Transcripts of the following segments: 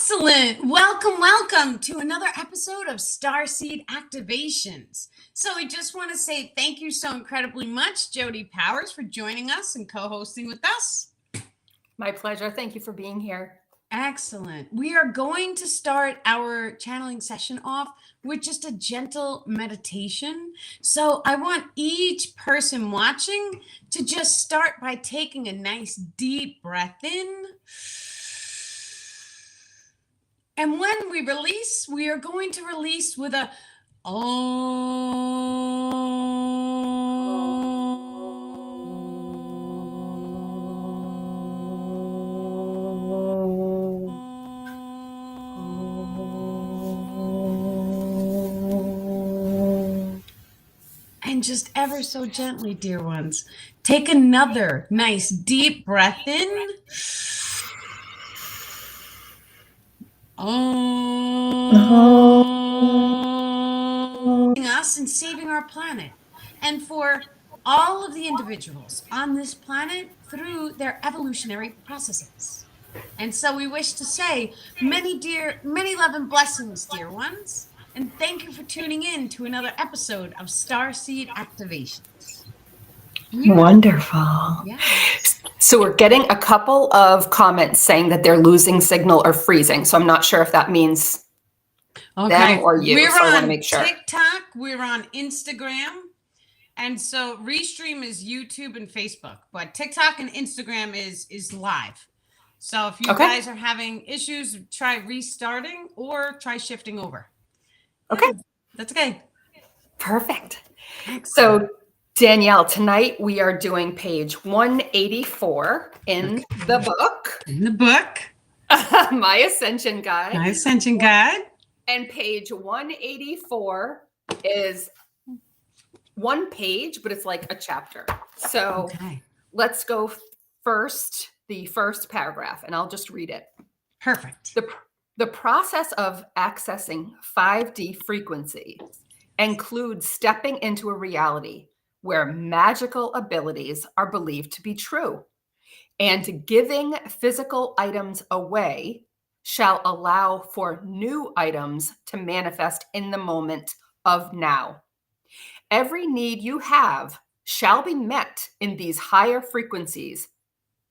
Excellent. Welcome to another episode of Starseed Activations. So we just want to say thank you so incredibly much, Jody Powers, for joining us and co-hosting with us. My pleasure. Thank you for being here. Excellent. We are going to start our channeling session off with just a gentle meditation. So I want each person watching to just start by taking a nice deep breath in. And when we release, we are going to release with a and just ever so gently, dear ones, take another nice deep breath in. Us and saving our planet, and for all of the individuals on this planet through their evolutionary processes. And so we wish to say many love and blessings, dear ones, and thank you for tuning in to another episode of Starseed Activations. Wonderful. Yes. So we're getting a couple of comments saying that they're losing signal or freezing. So I'm not sure if that means them or you. We're so on I want to make sure. TikTok, we're on Instagram, and so Restream is YouTube and Facebook, but TikTok and Instagram is live. So if you guys are having issues, try restarting or try shifting over. Okay. That's okay. Perfect. So Danielle, tonight we are doing page 184 in the book. My Ascension Guide. My Ascension Guide. And page 184 is one page, but it's like a chapter. So let's go first, the first paragraph, and I'll just read it. Perfect. The process of accessing 5D frequency includes stepping into a reality where magical abilities are believed to be true, and giving physical items away shall allow for new items to manifest in the moment of now. Every need you have shall be met in these higher frequencies.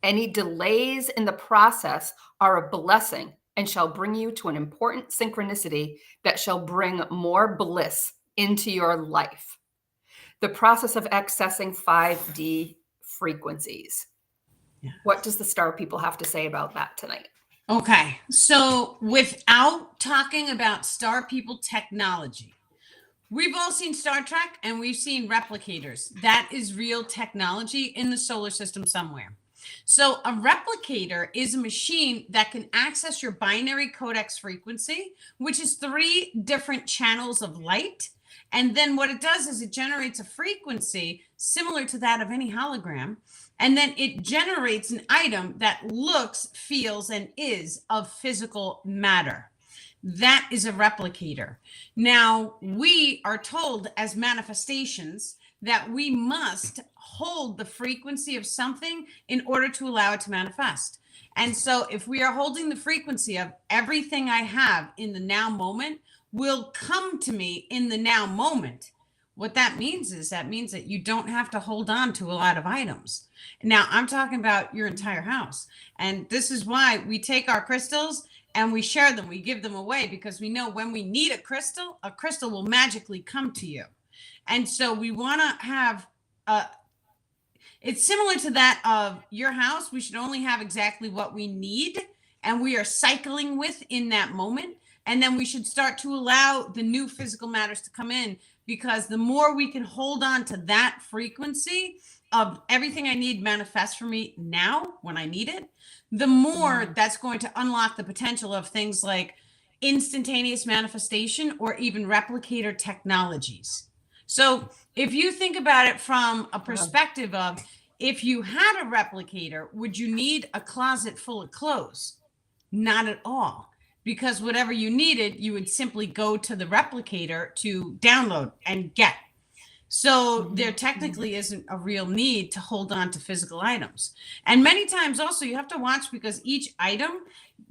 Any delays in the process are a blessing and shall bring you to an important synchronicity that shall bring more bliss into your life. The process of accessing 5D frequencies. Yes. What does the star people have to say about that tonight? Okay, so without talking about star people technology, we've all seen Star Trek and we've seen replicators. That is real technology in the solar system somewhere. So a replicator is a machine that can access your binary codex frequency, which is 3 different channels of light. And then what it does is it generates a frequency similar to that of any hologram. And then it generates an item that looks, feels, and is of physical matter. That is a replicator. Now, we are told as manifestations that we must hold the frequency of something in order to allow it to manifest. And so if we are holding the frequency of everything I have in the now moment will come to me in the now moment. What that means is that you don't have to hold on to a lot of items. Now, I'm talking about your entire house. And this is why we take our crystals and we share them. We give them away because we know when we need a crystal will magically come to you. And so we want to have it's similar to that of your house. We should only have exactly what we need and we are cycling with in that moment. And then we should start to allow the new physical matters to come in, because the more we can hold on to that frequency of everything I need manifest for me now when I need it, the more that's going to unlock the potential of things like instantaneous manifestation or even replicator technologies. So if you think about it from a perspective of, if you had a replicator, would you need a closet full of clothes? Not at all. Because whatever you needed, you would simply go to the replicator to download and get. So there technically isn't a real need to hold on to physical items. And many times also you have to watch, because each item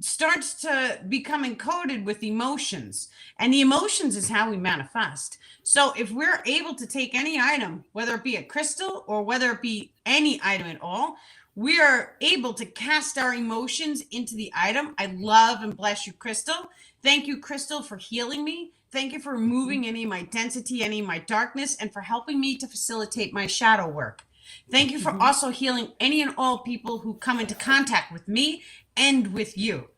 starts to become encoded with emotions, and the emotions is how we manifest. So if we're able to take any item, whether it be a crystal or whether it be any item at all, we are able to cast our emotions into the item. I love and bless you, Crystal. Thank you, Crystal, for healing me. Thank you for removing any of my density, any of my darkness, and for helping me to facilitate my shadow work. Thank you for also healing any and all people who come into contact with me and with you.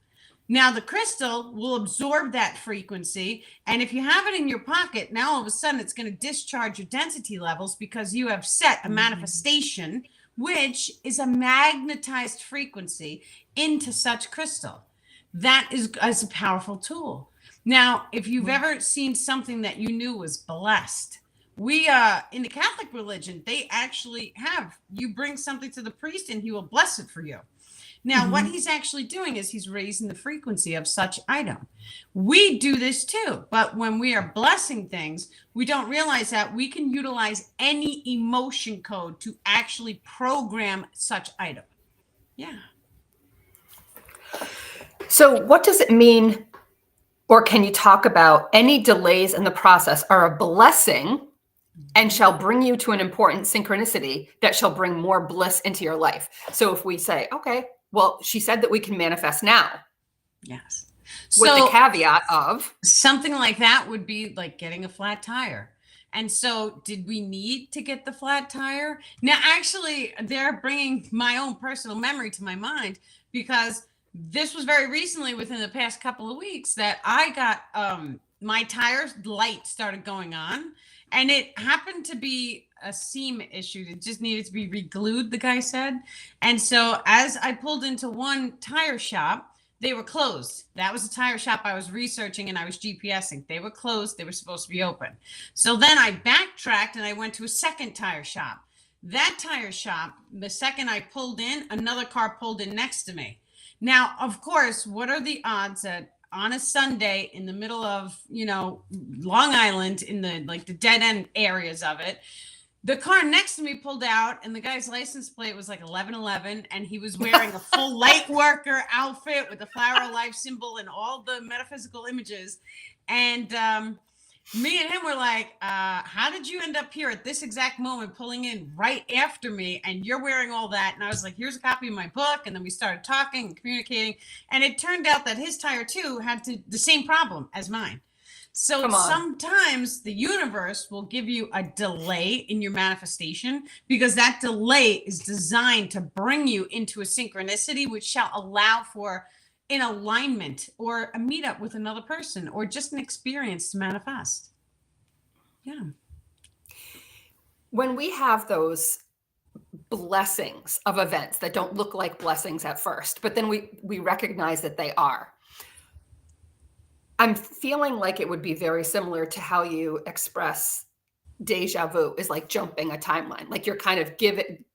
Now, the crystal will absorb that frequency. And if you have it in your pocket, now all of a sudden it's going to discharge your density levels because you have set a manifestation, which is a magnetized frequency into such crystal. That is a powerful tool. Now, if you've ever seen something that you knew was blessed, we in the Catholic religion, they actually have you bring something to the priest and he will bless it for you. Now, what he's actually doing is he's raising the frequency of such item. We do this too, but when we are blessing things, we don't realize that we can utilize any emotion code to actually program such item. Yeah. So what does it mean, or can you talk about any delays in the process are a blessing and shall bring you to an important synchronicity that shall bring more bliss into your life? So if we say, okay, well, she said that we can manifest now. Yes. With So the caveat of something like that would be like getting a flat tire. And so did we need to get the flat tire? Now, actually, they're bringing my own personal memory to my mind because this was very recently within the past couple of weeks that I got my tire light started going on, and it happened to be a seam issue. It just needed to be re-glued, the guy said. And so as I pulled into one tire shop, they were closed. That was the tire shop I was researching and I was GPSing. They were closed. They were supposed to be open. So then I backtracked and I went to a second tire shop. That tire shop, the second I pulled in, another car pulled in next to me. Now, of course, what are the odds that on a Sunday in the middle of, Long Island, in the dead end areas of it, the car next to me pulled out and the guy's license plate was like 1111, and he was wearing a full light worker outfit with the flower of life symbol and all the metaphysical images. And me and him were like, how did you end up here at this exact moment pulling in right after me and you're wearing all that? And I was like, here's a copy of my book. And then we started talking and communicating, and it turned out that his tire too had the same problem as mine. So sometimes the universe will give you a delay in your manifestation because that delay is designed to bring you into a synchronicity, which shall allow for an alignment or a meetup with another person or just an experience to manifest. Yeah. When we have those blessings of events that don't look like blessings at first, but then we recognize that they are, I'm feeling like it would be very similar to how you express deja vu, is like jumping a timeline. Like you're kind of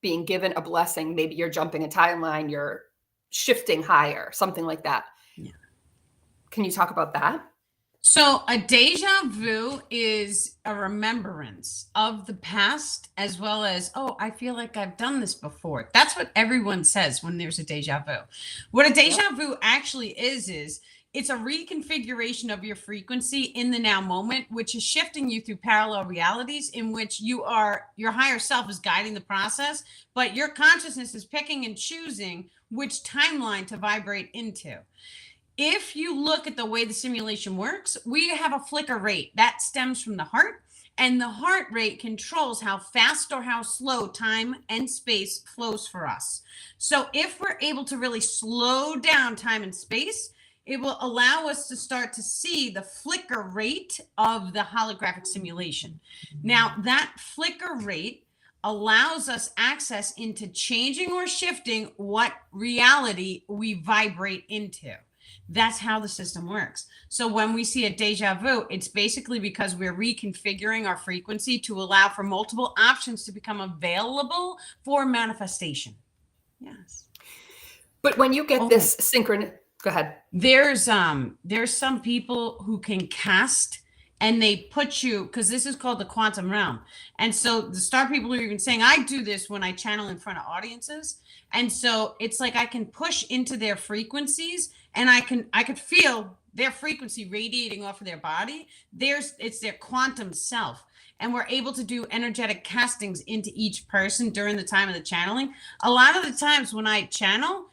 being given a blessing. Maybe you're jumping a timeline, you're shifting higher, something like that. Yeah. Can you talk about that? So a deja vu is a remembrance of the past, as well as, oh, I feel like I've done this before. That's what everyone says when there's a deja vu. What a deja vu actually is it's a reconfiguration of your frequency in the now moment, which is shifting you through parallel realities in which your higher self is guiding the process, but your consciousness is picking and choosing which timeline to vibrate into. If you look at the way the simulation works, we have a flicker rate that stems from the heart, and the heart rate controls how fast or how slow time and space flows for us. So if we're able to really slow down time and space, it will allow us to start to see the flicker rate of the holographic simulation. Now, that flicker rate allows us access into changing or shifting what reality we vibrate into. That's how the system works. So when we see a deja vu, it's basically because we're reconfiguring our frequency to allow for multiple options to become available for manifestation. Yes. But when you get this synchron, go ahead. There's some people who can cast and they put you, because this is called the quantum realm. And so the star people are even saying, I do this when I channel in front of audiences. And so it's like I can push into their frequencies and I could feel their frequency radiating off of their body. It's their quantum self. And we're able to do energetic castings into each person during the time of the channeling. A lot of the times when I channel,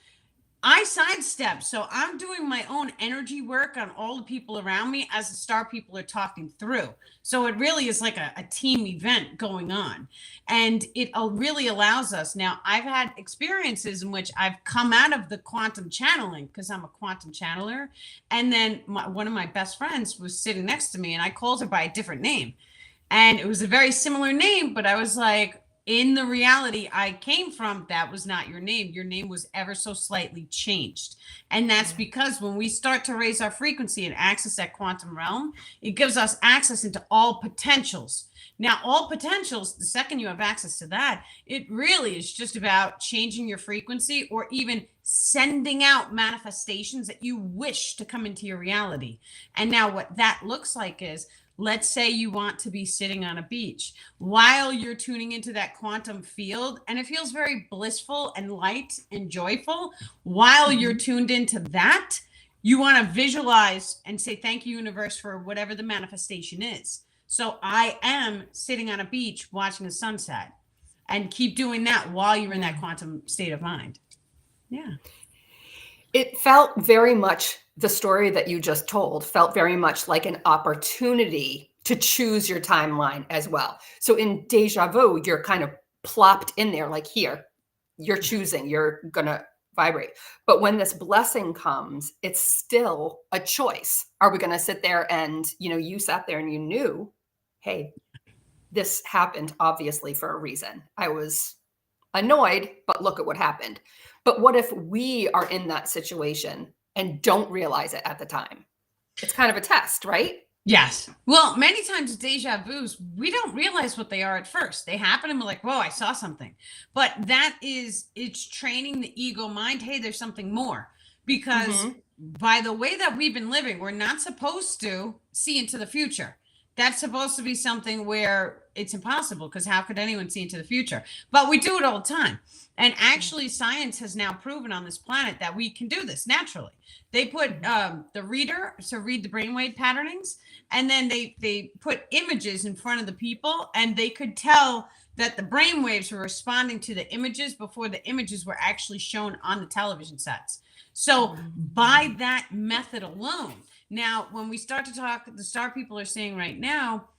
I sidestep. So I'm doing my own energy work on all the people around me as the star people are talking through. So it really is like a team event going on. And it really allows us. Now, I've had experiences in which I've come out of the quantum channeling because I'm a quantum channeler. And then one of my best friends was sitting next to me and I called her by a different name. And it was a very similar name, but I was like, in the reality I came from, that was not your name. Your name was ever so slightly changed. And that's because when we start to raise our frequency and access that quantum realm, it gives us access into all potentials. Now, all potentials, the second you have access to that, it really is just about changing your frequency or even sending out manifestations that you wish to come into your reality. And now what that looks like is, let's say you want to be sitting on a beach while you're tuning into that quantum field, and it feels very blissful and light and joyful. While you're tuned into that, you want to visualize and say, thank you, universe, for whatever the manifestation is. So I am sitting on a beach watching the sunset, and keep doing that while you're in that quantum state of mind. Yeah. It felt very much, the story that you just told felt very much like an opportunity to choose your timeline as well. So in Deja Vu, you're kind of plopped in there, like, here, you're choosing, you're going to vibrate. But when this blessing comes, it's still a choice. Are we going to sit there and, you sat there and you knew, hey, this happened obviously for a reason. I was annoyed, but look at what happened. But what if we are in that situation and don't realize it at the time? It's kind of a test, right? Yes. Well, many times deja vus, we don't realize what they are at first. They happen and we're like, whoa, I saw something. But it's training the ego mind. Hey, there's something more. Because by the way that we've been living, we're not supposed to see into the future. That's supposed to be something where it's impossible, because how could anyone see into the future? But we do it all the time. And actually, science has now proven on this planet that we can do this naturally. They put the reader to read the brainwave patternings, and then they put images in front of the people, and they could tell that the brainwaves were responding to the images before the images were actually shown on the television sets. So by that method alone, now when we start to talk, the star people are saying right now,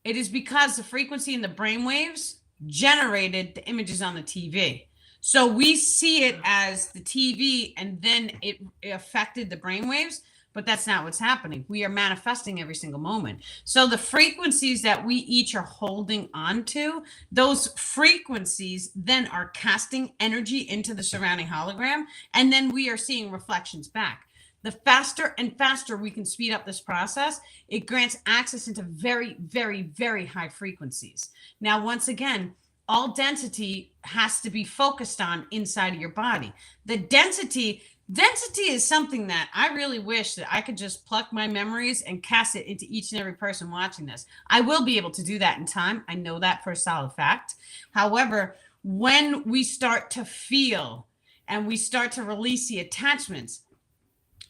it is because the frequency in the brainwaves generated the images on the TV. So we see it as the TV, and then it affected the brainwaves, but that's not what's happening. We are manifesting every single moment. So the frequencies that we each are holding on to, those frequencies then are casting energy into the surrounding hologram, and then we are seeing reflections back. The faster and faster we can speed up this process, it grants access into very, very, very high frequencies. Now, once again, all density has to be focused on inside of your body. The density is something that I really wish that I could just pluck my memories and cast it into each and every person watching this. I will be able to do that in time. I know that for a solid fact. However, when we start to feel and we start to release the attachments,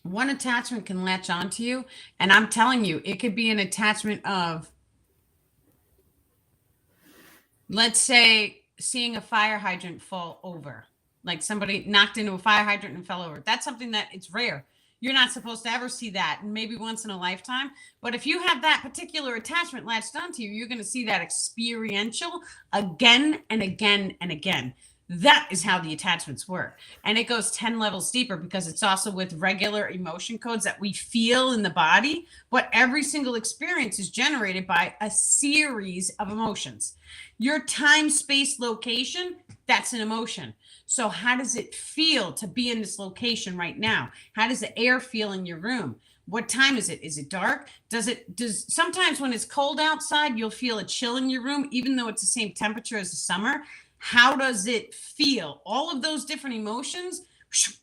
one attachment can latch onto you. And I'm telling you, it could be an attachment of, let's say, seeing a fire hydrant fall over, like somebody knocked into a fire hydrant and fell over. That's something that it's rare. You're not supposed to ever see that, maybe once in a lifetime. But if you have that particular attachment latched onto you, you're going to see that experiential again and again and again. That is how the attachments work. And it goes 10 levels deeper, because it's also with regular emotion codes that we feel in the body. But every single experience is generated by a series of emotions. Your time, space, location, that's an emotion. So how does it feel to be in this location right now? How does the air feel in your room? What time is it? Is it dark? Does sometimes when it's cold outside, you'll feel a chill in your room, even though it's the same temperature as the summer. How does it feel? All of those different emotions,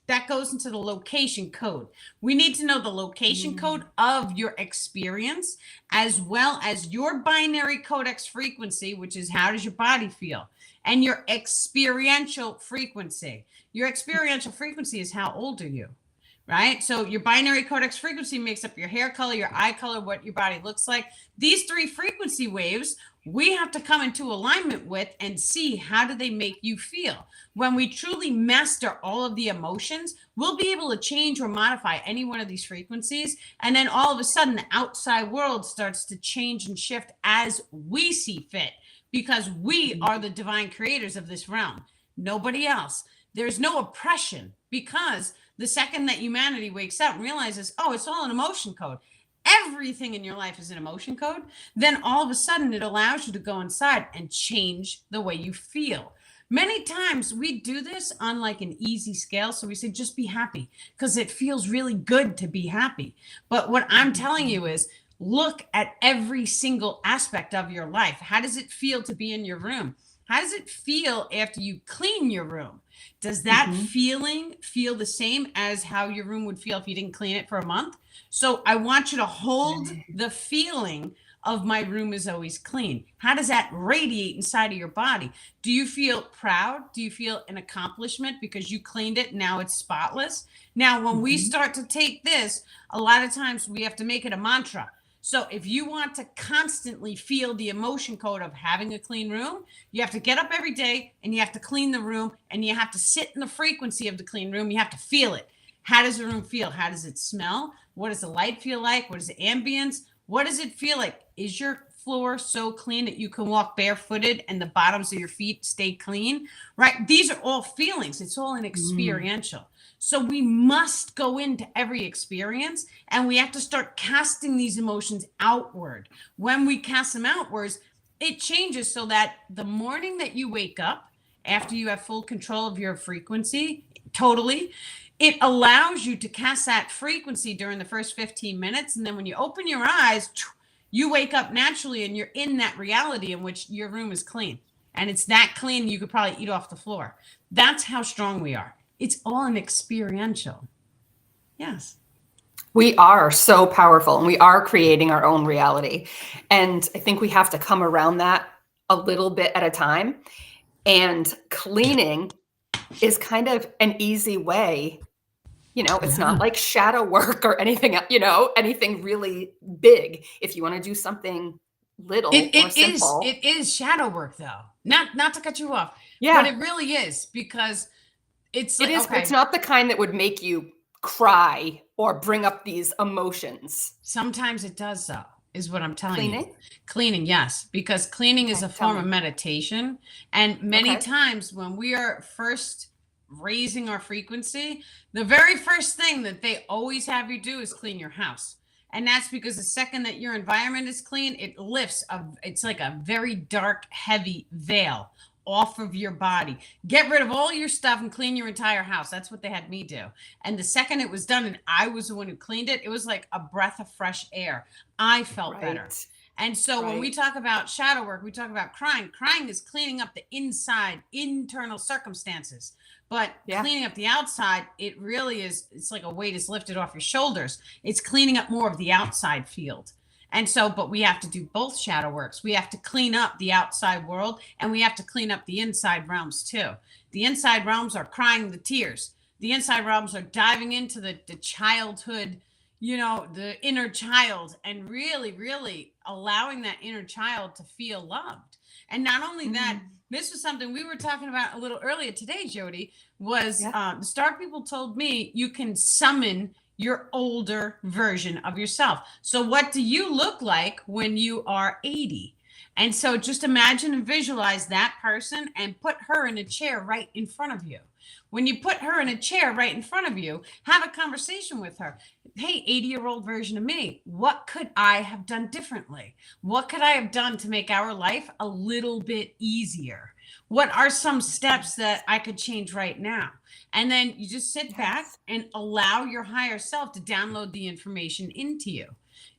that goes into the location code. We need to know the location code of your experience, as well as your binary codex frequency, which is how does your body feel, and your experiential frequency. Your experiential frequency is how old are you? right? So your binary codex frequency makes up your hair color, your eye color, what your body looks like. These three frequency waves we have to come into alignment with and see how do they make you feel. When we truly master all of the emotions, we'll be able to change or modify any one of these frequencies. And then all of a sudden, the outside world starts to change and shift as we see fit, because we are the divine creators of this realm, nobody else. There's no oppression, because the second that humanity wakes up and realizes, oh, it's all an emotion code, everything in your life is an emotion code, then all of a sudden it allows you to go inside and change the way you feel. Many times we do this on like an easy scale. So we say, just be happy because it feels really good to be happy. But what I'm telling you is, look at every single aspect of your life. How does it feel to be in your room? How does it feel after you clean your room? Does that feeling feel the same as how your room would feel if you didn't clean it for a month? So I want you to hold the feeling of my room is always clean. How does that radiate inside of your body? Do you feel proud? Do you feel an accomplishment because you cleaned it? Now it's spotless. Now, when we start to take this, a lot of times we have to make it a mantra. So if you want to constantly feel the emotion code of having a clean room, you have to get up every day and you have to clean the room and you have to sit in the frequency of the clean room. You have to feel it. How does the room feel? How does it smell? What does the light feel like? What is the ambience? What does it feel like? Is your floor so clean that you can walk barefooted and the bottoms of your feet stay clean? Right? These are all feelings. It's all an experiential. So we must go into every experience and we have to start casting these emotions outward. When we cast them outwards, it changes so that the morning that you wake up, after you have full control of your frequency, totally, it allows you to cast that frequency during the first 15 minutes. And then when you open your eyes, you wake up naturally and you're in that reality in which your room is clean. And it's that clean, you could probably eat off the floor. That's how strong we are. It's all an experiential. Yes. We are so powerful and we are creating our own reality. And I think we have to come around that a little bit at a time. And cleaning is kind of an easy way. It's not like shadow work or anything, anything really big. If you want to do something little or simple. It is shadow work though. Not to cut you off. Yeah. But it really is, because it is. Okay. It's not the kind that would make you cry or bring up these emotions. Sometimes it does though, is what I'm telling Cleaning? you. Cleaning, yes, because cleaning is a form of meditation. And many times when we are first raising our frequency, the very first thing that they always have you do is clean your house. And that's because the second that your environment is clean, it lifts it's like a very dark, heavy veil off of your body. Get rid of all your stuff and clean your entire house. That's what they had me do. And the second it was done and I was the one who cleaned it, it was like a breath of fresh air. I felt better. And so when we talk about shadow work, we talk about crying. Crying is cleaning up the inside, internal circumstances. But cleaning up the outside, it really is, it's like a weight is lifted off your shoulders. It's cleaning up more of the outside field. And so, but we have to do both shadow works. We have to clean up the outside world and we have to clean up the inside realms too. The inside realms are crying the tears. The inside realms are diving into the childhood, the inner child, and really, really allowing that inner child to feel loved. And not only that, this was something we were talking about a little earlier today, Jody, was the Star people told me you can summon your older version of yourself. So what do you look like when you are 80? And so just imagine and visualize that person and put her in a chair right in front of you. When you put her in a chair right in front of you, have a conversation with her. Hey, 80-year-old version of me, what could I have done differently? What could I have done to make our life a little bit easier? What are some steps that I could change right now? And then you just sit back and allow your higher self to download the information into you.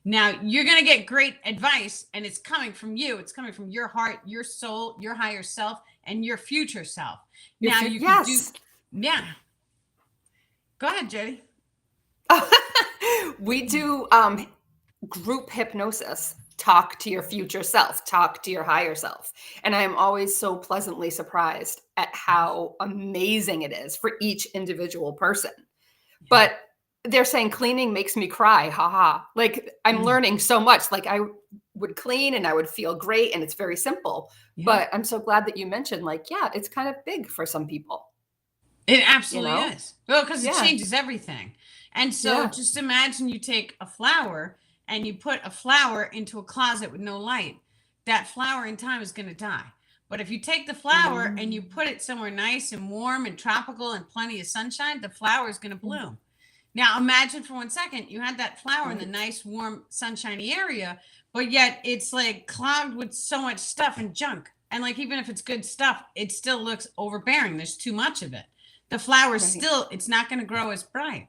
Now, you're going to get great advice, and it's coming from you. It's coming from your heart, your soul, your higher self, and your future self. Now, you can do... Yeah. Go ahead, Jody. We do group hypnosis. Talk to your future self, talk to your higher self. And I am always so pleasantly surprised at how amazing it is for each individual person. But they're saying cleaning makes me cry. Haha. Like I'm learning so much. Like I would clean and I would feel great and it's very simple. Yeah. But I'm so glad that you mentioned like, yeah, it's kind of big for some people. It absolutely You know? is. Well, because it Yeah. changes everything. And so Yeah. just imagine you take a flower and you put a flower into a closet with no light. That flower in time is going to die. But if you take the flower and you put it somewhere nice and warm and tropical and plenty of sunshine, the flower is going to bloom. Now imagine for 1 second you had that flower in the nice, warm, sunshiny area, but yet it's like clogged with so much stuff and junk. And like even if it's good stuff, it still looks overbearing. There's too much of it. The flower still, it's not going to grow as bright.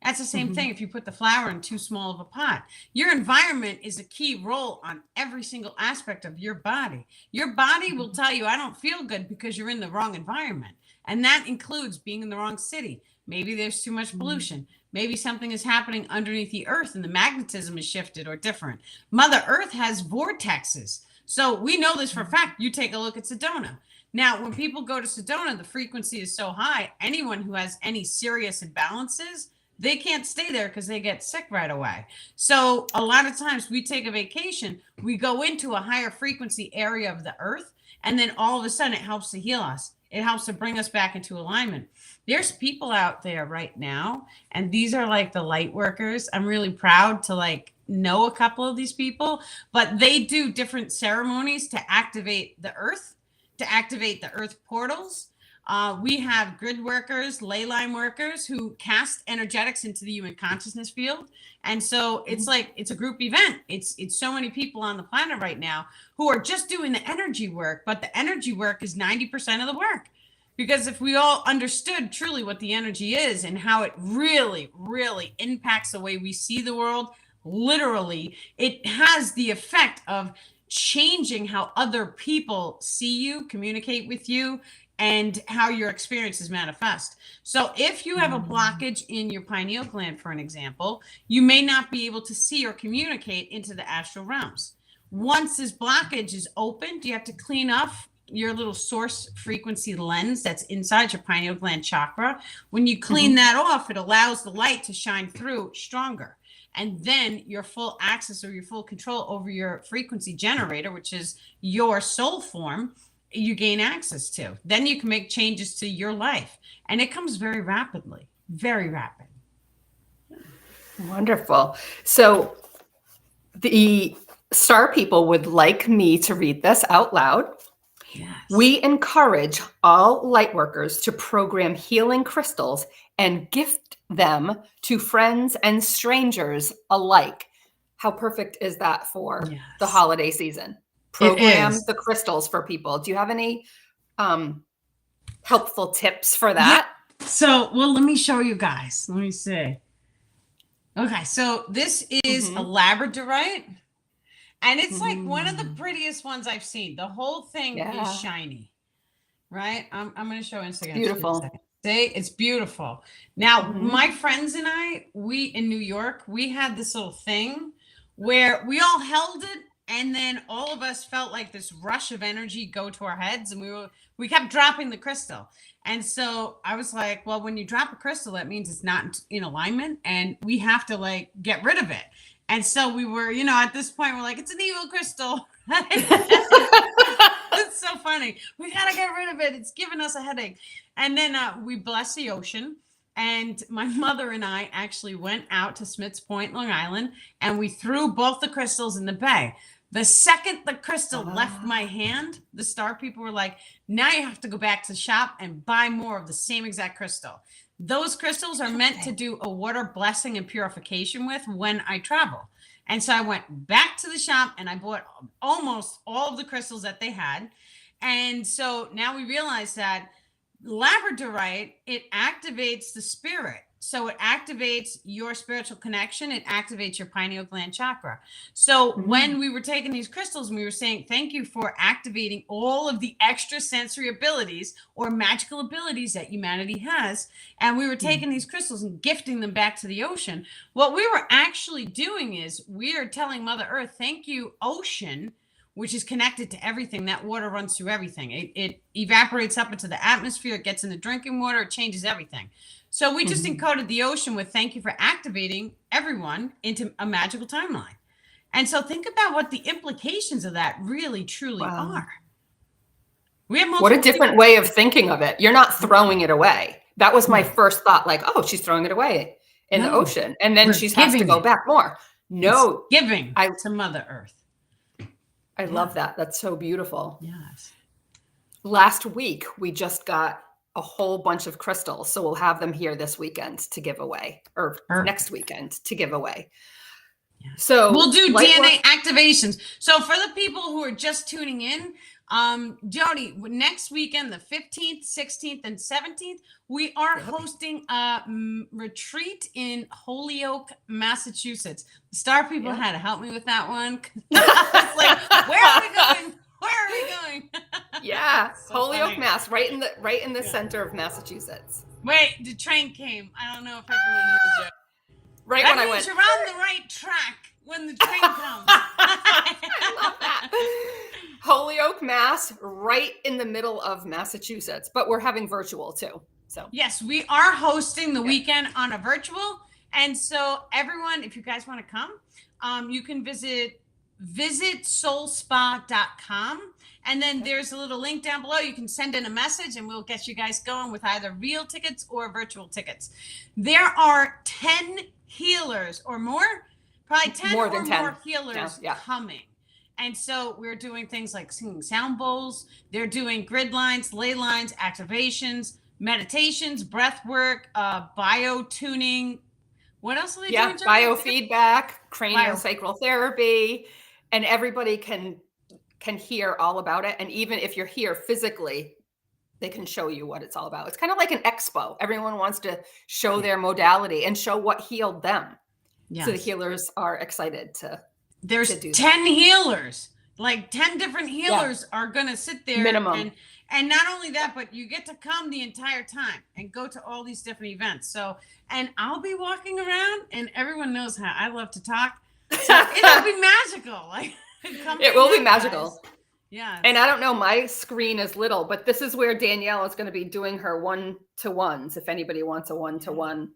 That's the same thing if you put the flower in too small of a pot. Your environment is a key role on every single aspect of your body. Your body will tell you, I don't feel good because you're in the wrong environment. And that includes being in the wrong city. Maybe there's too much pollution. Maybe something is happening underneath the earth and the magnetism is shifted or different. Mother Earth has vortexes. So we know this for a fact. You take a look at Sedona. Now, when people go to Sedona, the frequency is so high, anyone who has any serious imbalances, they can't stay there because they get sick right away. So a lot of times we take a vacation, we go into a higher frequency area of the earth, and then all of a sudden it helps to heal us. It helps to bring us back into alignment. There's people out there right now, and these are like the light workers. I'm really proud to like know a couple of these people, but they do different ceremonies to activate the earth, to activate the earth portals. We have grid workers, ley line workers who cast energetics into the human consciousness field. And so it's like, it's a group event. It's so many people on the planet right now who are just doing the energy work, but the energy work is 90% of the work. Because if we all understood truly what the energy is and how it really, really impacts the way we see the world, literally, it has the effect of changing how other people see you, communicate with you, and how your experiences manifest. So if you have a blockage in your pineal gland, for an example, you may not be able to see or communicate into the astral realms. Once this blockage is opened, you have to clean up your little source frequency lens that's inside your pineal gland chakra. When you clean that off, it allows the light to shine through stronger. And then your full access or your full control over your frequency generator, which is your soul form, you gain access to. Then you can make changes to your life. And it comes very rapidly, very rapid. Wonderful. So the star people would like me to read this out loud. Yes. We encourage all light workers to program healing crystals and gift them to friends and strangers alike. How perfect is that for the holiday season? Program the crystals for people. Do you have any helpful tips for that? Yeah. So, well, let me show you guys. Let me see. Okay, so this is a labradorite. And it's like one of the prettiest ones I've seen. The whole thing is shiny, right? I'm going to show Instagram. Beautiful. See, it's beautiful. Now, my friends and I, we in New York, we had this little thing where we all held it, and then all of us felt like this rush of energy go to our heads, and we kept dropping the crystal. And so I was like, well, when you drop a crystal, that means it's not in alignment, and we have to like get rid of it. And so we were, at this point, we're like, it's an evil crystal. It's so funny. We got to get rid of it. It's giving us a headache. And then we blessed the ocean. And my mother and I actually went out to Smith's Point, Long Island, and we threw both the crystals in the bay. The second the crystal left my hand, the star people were like, now you have to go back to the shop and buy more of the same exact crystal. Those crystals are meant to do a water blessing and purification with when I travel. And so I went back to the shop and I bought almost all of the crystals that they had. And so now we realize that labradorite, it activates the spirit. So it activates your spiritual connection. It activates your pineal gland chakra. So when we were taking these crystals and we were saying, thank you for activating all of the extra sensory abilities or magical abilities that humanity has. And we were taking these crystals and gifting them back to the ocean. What we were actually doing is we are telling Mother Earth, thank you, ocean. which is connected to everything. That water runs through everything. It evaporates up into the atmosphere. It gets in the drinking water. It changes everything. So we just encoded the ocean with thank you for activating everyone into a magical timeline. And so think about what the implications of that really, truly are. We have what a different way of thinking of it. You're not throwing it away. That was my first thought, like, oh, she's throwing it away in the ocean. And then she has to go back more. No. It's giving to Mother Earth. I love that. That's so beautiful. Yes. Last week, we just got a whole bunch of crystals. So we'll have them here this weekend to give away, or next weekend to give away. Yeah. So we'll do DNA activations. So for the people who are just tuning in, Jody, next weekend, the 15th, 16th, and 17th, we are hosting a retreat in Holyoke, Massachusetts. The Star people had to help me with that one. I was like, where are we going? Where are we going? Yeah, so Holyoke, funny. Mass, right in the center of Massachusetts. Wait, the train came. I don't know if everyone heard you. Right that when means I went. You're on the right track when the train comes. I love that. Holyoke, Mass, right in the middle of Massachusetts, but we're having virtual too. So yes, we are hosting the weekend on a virtual, and so everyone, if you guys want to come, you can visit soulspa.com, and then there's a little link down below. You can send in a message, and we'll get you guys going with either real tickets or virtual tickets. There are 10 healers or more, probably 10 more or 10. more healers coming. And so we're doing things like singing sound bowls. They're doing grid lines, ley lines, activations, meditations, breath work, bio-tuning. What else are they doing? Biofeedback, craniosacral therapy, and everybody can hear all about it. And even if you're here physically, they can show you what it's all about. It's kind of like an expo. Everyone wants to show their modality and show what healed them. Yes. So the healers are excited to There's to do 10 healers, like 10 different healers are going to sit there. Minimum. And not only that, but you get to come the entire time and go to all these different events. So, and I'll be walking around, and everyone knows how I love to talk. So it'll be magical. Like it will be magical. Guys. Yeah. And I don't know, my screen is little, but this is where Danielle is going to be doing her one-to-ones. If anybody wants a one-to-one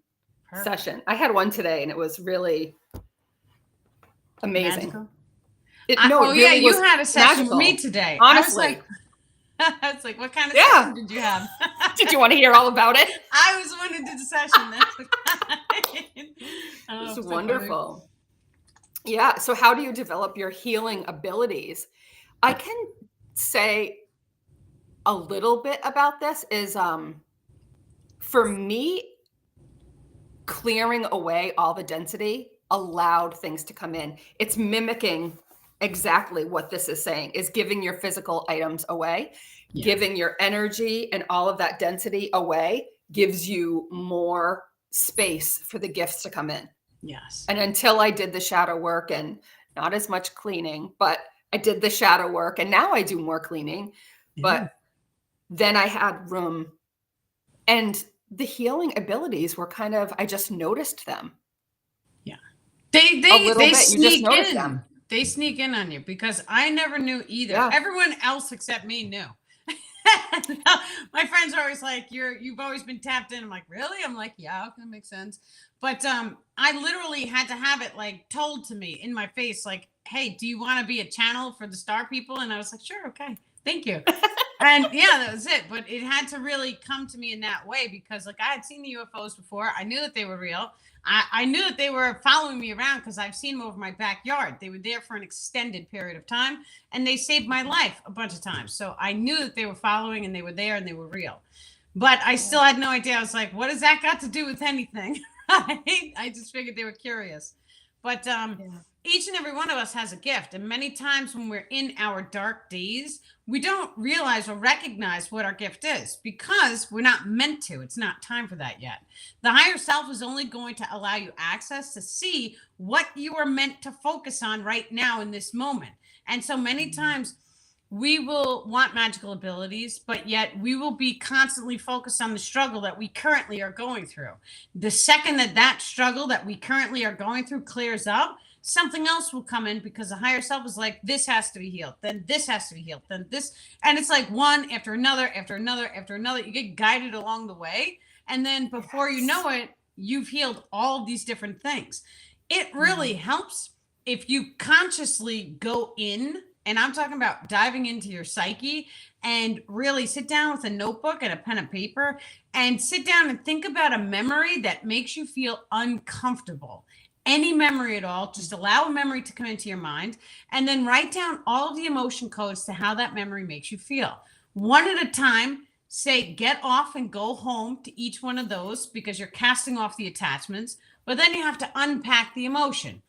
session. I had one today, and it was really amazing. You had a session with me today. Honestly. I was like, what kind of session did you have? Did you want to hear all about it? I was the one who did the session. That's it's wonderful. Funny. Yeah. So how do you develop your healing abilities? I can say a little bit about this is for me, clearing away all the density allowed things to come in. It's mimicking exactly what this is saying, is giving your physical items away, giving your energy and all of that density away gives you more space for the gifts to come in. Yes. And until I did the shadow work, and not as much cleaning, but I did the shadow work, and now I do more cleaning, but then I had room, and the healing abilities were kind of, I just noticed them. Yeah. They sneak in. Them. They sneak in on you, because I never knew either. Yeah. Everyone else except me knew. My friends are always like, you've always been tapped in. I'm like, really? I'm like, yeah, that makes sense. But I literally had to have it like told to me in my face, like, hey, do you want to be a channel for the star people? And I was like, sure, okay, thank you. And yeah, that was it. But it had to really come to me in that way, because like I had seen the UFOs before. I knew that they were real. I knew that they were following me around because I've seen them over my backyard. They were there for an extended period of time, and they saved my life a bunch of times. So I knew that they were following, and they were there, and they were real. But I still had no idea. I was like, what does that got to do with anything? I just figured they were curious. But each and every one of us has a gift. And many times when we're in our dark days, we don't realize or recognize what our gift is, because we're not meant to. It's not time for that yet. The higher self is only going to allow you access to see what you are meant to focus on right now in this moment. And so many times we will want magical abilities, but yet we will be constantly focused on the struggle that we currently are going through. The second that struggle that we currently are going through clears up, something else will come in because the higher self is like, this has to be healed, then this has to be healed, then this. And it's like one after another, after another, after another. You get guided along the way. And then before you know it, you've healed all of these different things. It really helps if you consciously go in, and I'm talking about diving into your psyche and really sit down with a notebook and a pen and paper and sit down and think about a memory that makes you feel uncomfortable. Any memory at all, just allow a memory to come into your mind and then write down all of the emotion codes to how that memory makes you feel. One at a time, say get off and go home to each one of those because you're casting off the attachments, but then you have to unpack the emotion.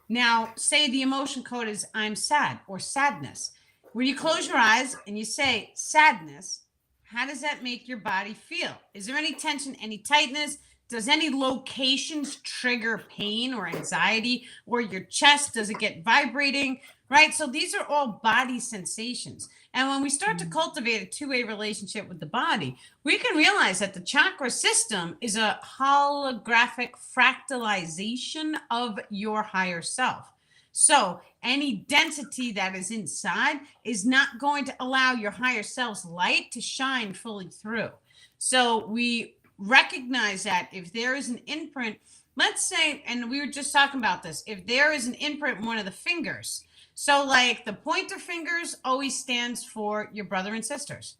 Now, say the emotion code is I'm sad or sadness. When you close your eyes and you say sadness, how does that make your body feel? Is there any tension, any tightness? Does any locations trigger pain or anxiety, or your chest? Does it get vibrating? Right? So these are all body sensations. And when we start to cultivate a two-way relationship with the body, we can realize that the chakra system is a holographic fractalization of your higher self. So any density that is inside is not going to allow your higher self's light to shine fully through. So we recognize that if there is an imprint, let's say, and we were just talking about this, if there is an imprint in one of the fingers, so like the pointer fingers always stands for your brother and sisters.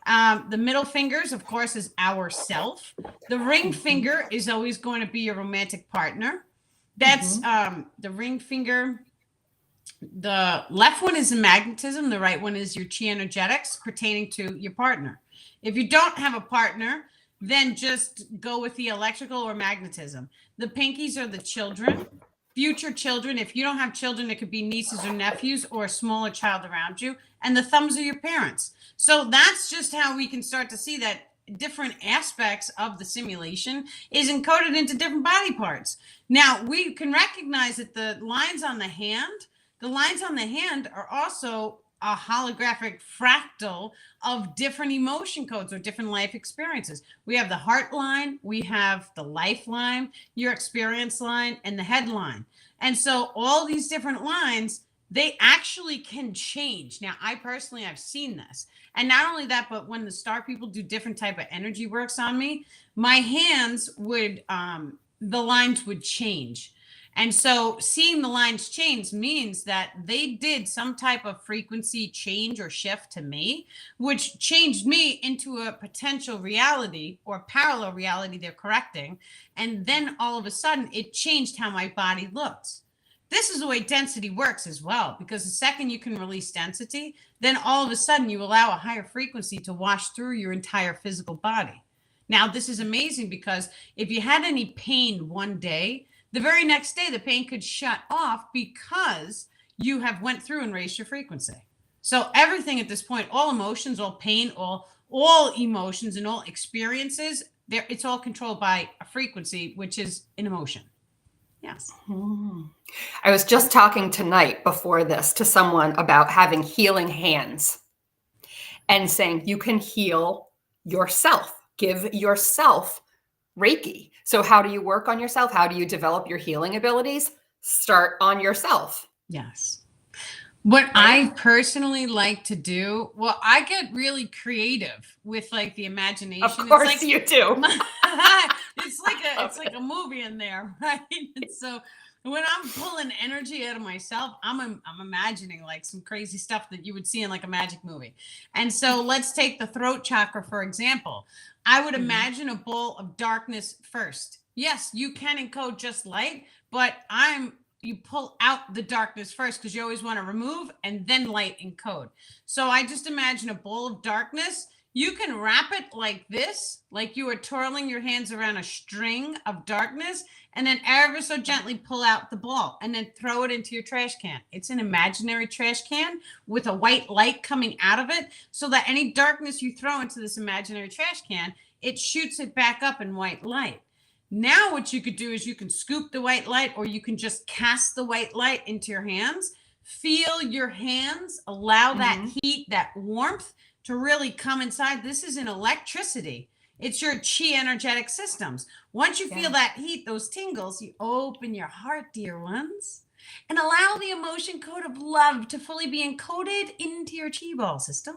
The middle fingers, of course, is our self. The ring finger is always going to be your romantic partner. That's the ring finger. The left one is the magnetism. The right one is your chi energetics pertaining to your partner. If you don't have a partner, then just go with the electrical or magnetism. The pinkies are the children, future children. If you don't have children, it could be nieces or nephews or a smaller child around you. And the thumbs are your parents. So that's just how we can start to see that different aspects of the simulation is encoded into different body parts. Now, we can recognize that the lines on the hand are also a holographic fractal of different emotion codes or different life experiences. We have the heart line, we have the lifeline, your experience line, and the headline. And so all these different lines, they actually can change. Now, I personally have seen this. And not only that, but when the star people do different type of energy works on me, my hands would, the lines would change. And so seeing the lines change means that they did some type of frequency change or shift to me, which changed me into a potential reality or parallel reality they're correcting. And then all of a sudden it changed how my body looks. This is the way density works as well, because the second you can release density, then all of a sudden you allow a higher frequency to wash through your entire physical body. Now, this is amazing because if you had any pain one day, the very next day, the pain could shut off because you have went through and raised your frequency. So everything at this point, all emotions, all pain, all emotions and all experiences, it's all controlled by a frequency, which is an emotion. Yes. I was just talking tonight before this to someone about having healing hands and saying you can heal yourself, give yourself Reiki. So how do you work on yourself? How do you develop your healing abilities? Start on yourself. Yes. What I personally like to do, well, I get really creative with like the imagination. Of course it's like, you do. it's like a movie in there, right? And so when I'm pulling energy out of myself, I'm imagining like some crazy stuff that you would see in like a magic movie. And so let's take the throat chakra, for example. I would imagine a ball of darkness first. Yes, you can encode just light, but you pull out the darkness first because you always want to remove and then light encode. So I just imagine a bowl of darkness. You can wrap it like this, like you are twirling your hands around a string of darkness, and then ever so gently pull out the ball and then throw it into your trash can. It's an imaginary trash can with a white light coming out of it so that any darkness you throw into this imaginary trash can, it shoots it back up in white light. Now what you could do is you can scoop the white light, or you can just cast the white light into your hands. Feel your hands, allow that heat, that warmth to really come inside. This is an electricity. It's your chi energetic systems. Once you feel that heat, those tingles, you open your heart, dear ones. and allow the emotion code of love to fully be encoded into your chi ball system.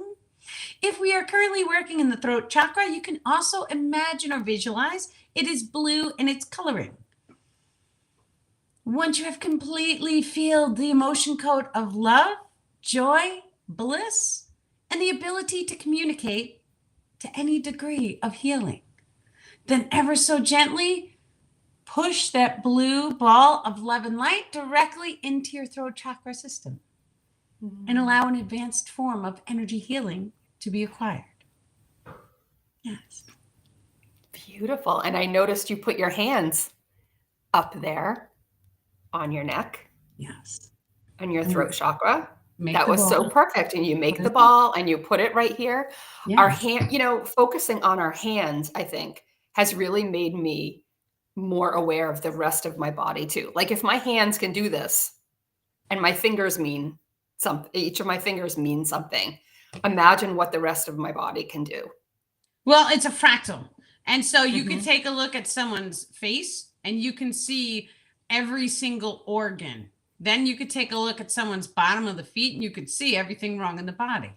If we are currently working in the throat chakra, you can also imagine or visualize it is blue in its coloring. Once you have completely filled the emotion code of love, joy, bliss, and the ability to communicate to any degree of healing, then ever so gently push that blue ball of love and light directly into your throat chakra system and allow an advanced form of energy healing to be acquired. Yes. Beautiful. And I noticed you put your hands up there on your neck Yes. and your throat chakra. Make That the was so ball. perfect. And you make the ball and you put it right here. Our Yes. hand, focusing on our hands, I think, has really made me more aware of the rest of my body too. Like if my hands can do this and my fingers mean something, each of my fingers means something, imagine what the rest of my body can do. Well, it's a fractal. And so you can take a look at someone's face and you can see every single organ. Then you could take a look at someone's bottom of the feet and you could see everything wrong in the body.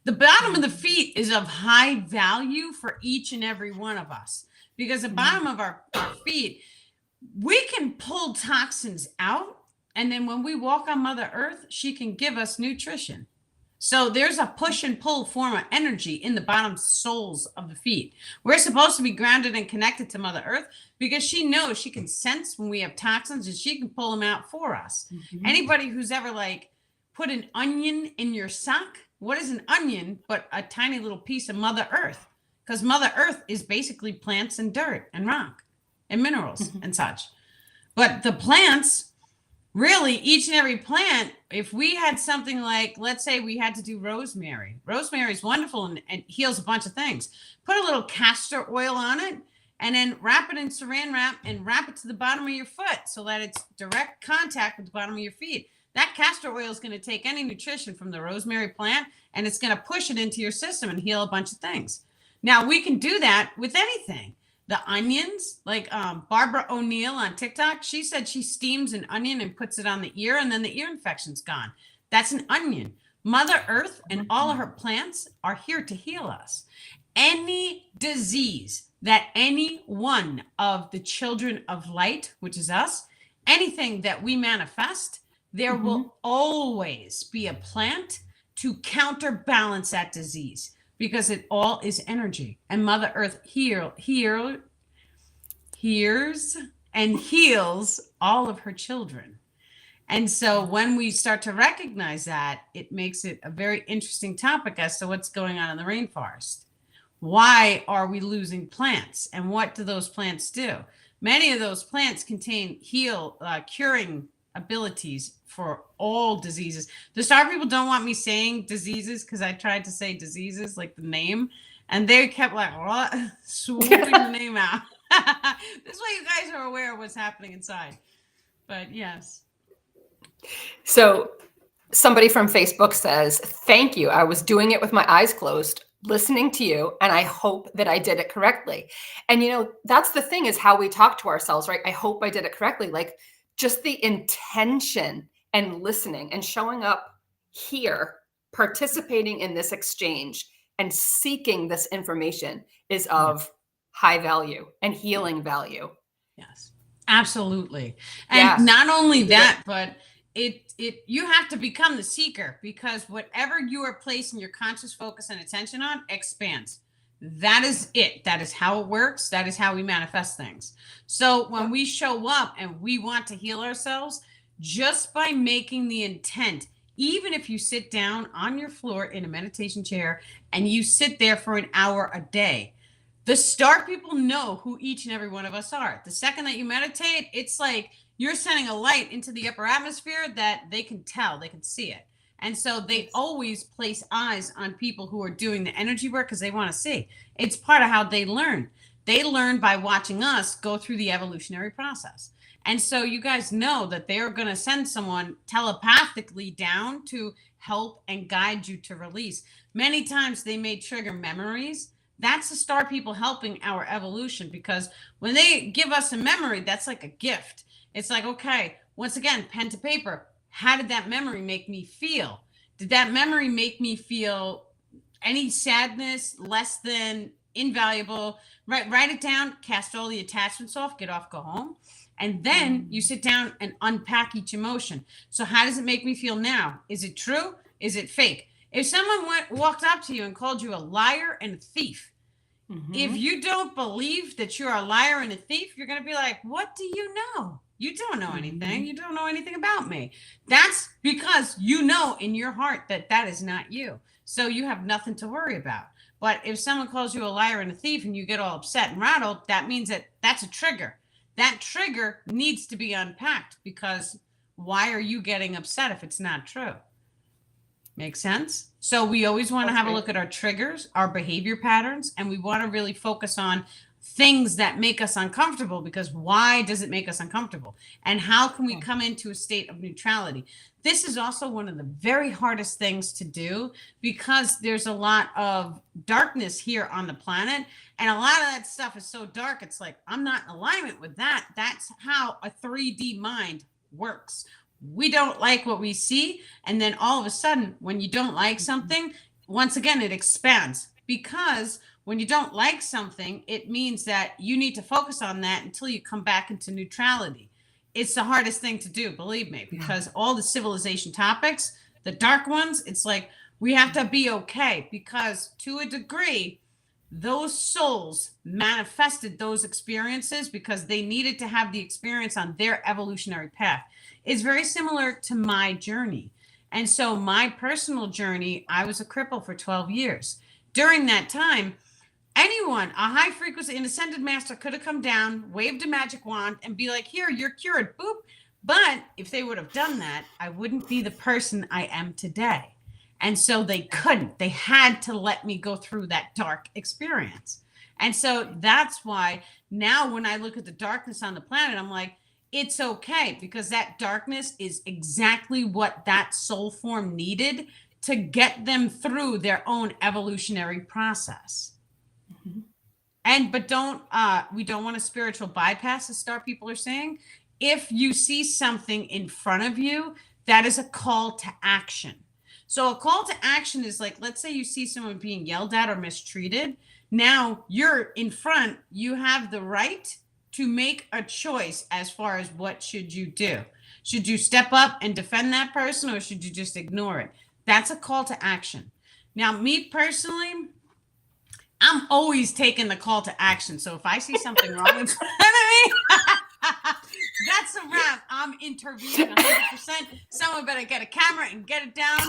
The bottom of the feet is of high value for each and every one of us because the bottom of our feet, we can pull toxins out. And then when we walk on Mother Earth, she can give us nutrition. So there's a push and pull form of energy in the bottom soles of the feet. We're supposed to be grounded and connected to Mother Earth because she knows she can sense when we have toxins and she can pull them out for us. Anybody who's ever like put an onion in your sock, what is an onion but a tiny little piece of Mother Earth? Because Mother Earth is basically plants and dirt and rock and minerals and such. But the plants, really, each and every plant, if we had something like, let's say we had to do rosemary. Rosemary is wonderful and heals a bunch of things. Put a little castor oil on it and then wrap it in saran wrap and wrap it to the bottom of your foot so that it's direct contact with the bottom of your feet. That castor oil is going to take any nutrition from the rosemary plant and it's going to push it into your system and heal a bunch of things. Now, we can do that with anything. The onions, like Barbara O'Neill on TikTok, she said she steams an onion and puts it on the ear and then the ear infection's gone. That's an onion. Mother Earth and all of her plants are here to heal us. Any disease that any one of the children of light, which is us, anything that we manifest, there will always be a plant to counterbalance that disease. Because it all is energy. And Mother Earth hears and heals all of her children. And so when we start to recognize that, it makes it a very interesting topic as to what's going on in the rainforest. Why are we losing plants? And what do those plants do? Many of those plants contain curing abilities for all diseases. The star people don't want me saying diseases because I tried to say diseases like the name and they kept like what? Swooping the name out. This way you guys are aware of what's happening inside. But yes. So somebody from Facebook says, thank you. I was doing it with my eyes closed, listening to you, and I hope that I did it correctly. And that's the thing is how we talk to ourselves, right? I hope I did it correctly. Like just the intention and listening and showing up here, participating in this exchange and seeking this information is of high value and healing value. Yes, absolutely. And not only that, but you have to become the seeker because whatever you are placing your conscious focus and attention on expands. That is it. That is how it works. That is how we manifest things. So when we show up and we want to heal ourselves, just by making the intent, even if you sit down on your floor in a meditation chair and you sit there for an hour a day, the star people know who each and every one of us are. The second that you meditate, it's like you're sending a light into the upper atmosphere that they can tell, they can see it. And so they always place eyes on people who are doing the energy work because they want to see. It's part of how they learn. They learn by watching us go through the evolutionary process. And so you guys know that they're going to send someone telepathically down to help and guide you to release. Many times they may trigger memories. That's the star people helping our evolution because when they give us a memory, that's like a gift. It's like, okay, once again, pen to paper. How did that memory make me feel? Did that memory make me feel any sadness, less than, invaluable? Write it down, cast all the attachments off, get off, go home. And then you sit down and unpack each emotion. So how does it make me feel now? Is it true? Is it fake? If someone walked up to you and called you a liar and a thief, if you don't believe that you're a liar and a thief, you're going to be like, what do you know? You don't know anything. You don't know anything about me. That's because you know in your heart that that is not you. So you have nothing to worry about. But if someone calls you a liar and a thief and you get all upset and rattled, that means that that's a trigger. That trigger needs to be unpacked, because why are you getting upset if it's not true? Make sense? So we always want to have a look at our triggers, our behavior patterns, and we want to really focus on things that make us uncomfortable, because why does it make us uncomfortable? And how can we come into a state of neutrality? This is also one of the very hardest things to do, because there's a lot of darkness here on the planet. And a lot of that stuff is so dark, it's like, I'm not in alignment with that. That's how a 3D mind works. We don't like what we see. And then all of a sudden, when you don't like something, once again, it expands, because when you don't like something, it means that you need to focus on that until you come back into neutrality. It's the hardest thing to do, believe me, because all the civilization topics, the dark ones, it's like we have to be okay, because to a degree, those souls manifested those experiences because they needed to have the experience on their evolutionary path. It's very similar to my journey. And so my personal journey, I was a cripple for 12 years. During that time, anyone, a high frequency and ascended master, could have come down, waved a magic wand, and be like, here, you're cured, boop. But if they would have done that, I wouldn't be the person I am today. And so they couldn't. They had to let me go through that dark experience. And so that's why now when I look at the darkness on the planet, I'm like, it's okay, because that darkness is exactly what that soul form needed to get them through their own evolutionary process. But we don't want a spiritual bypass, as star people are saying. If you see something in front of you, that is a call to action. So a call to action is like, let's say you see someone being yelled at or mistreated. Now you're in front, you have the right to make a choice as far as what should you do. Should you step up and defend that person, or should you just ignore it? That's a call to action. Now, me personally, I'm always taking the call to action. So if I see something wrong in front of me, that's a wrap. I'm intervening 100%. Someone better get a camera and get it down.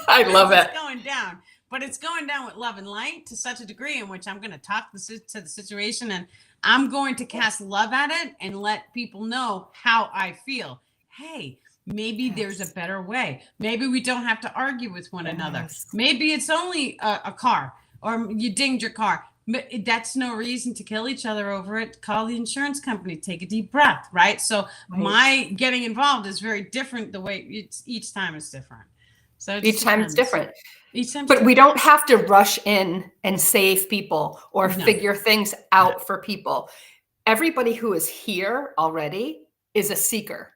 I love it. It's going down. But it's going down with love and light to such a degree in which I'm going to talk to the situation, and I'm going to cast love at it and let people know how I feel. Hey, maybe there's a better way. Maybe we don't have to argue with one another. Maybe it's only a car, or you dinged your car. That's no reason to kill each other over it. Call the insurance company, take a deep breath, right? So my getting involved is very different. The way each time is different. So each time it's different. But we don't have to rush in and save people or figure things out for people. Everybody who is here already is a seeker,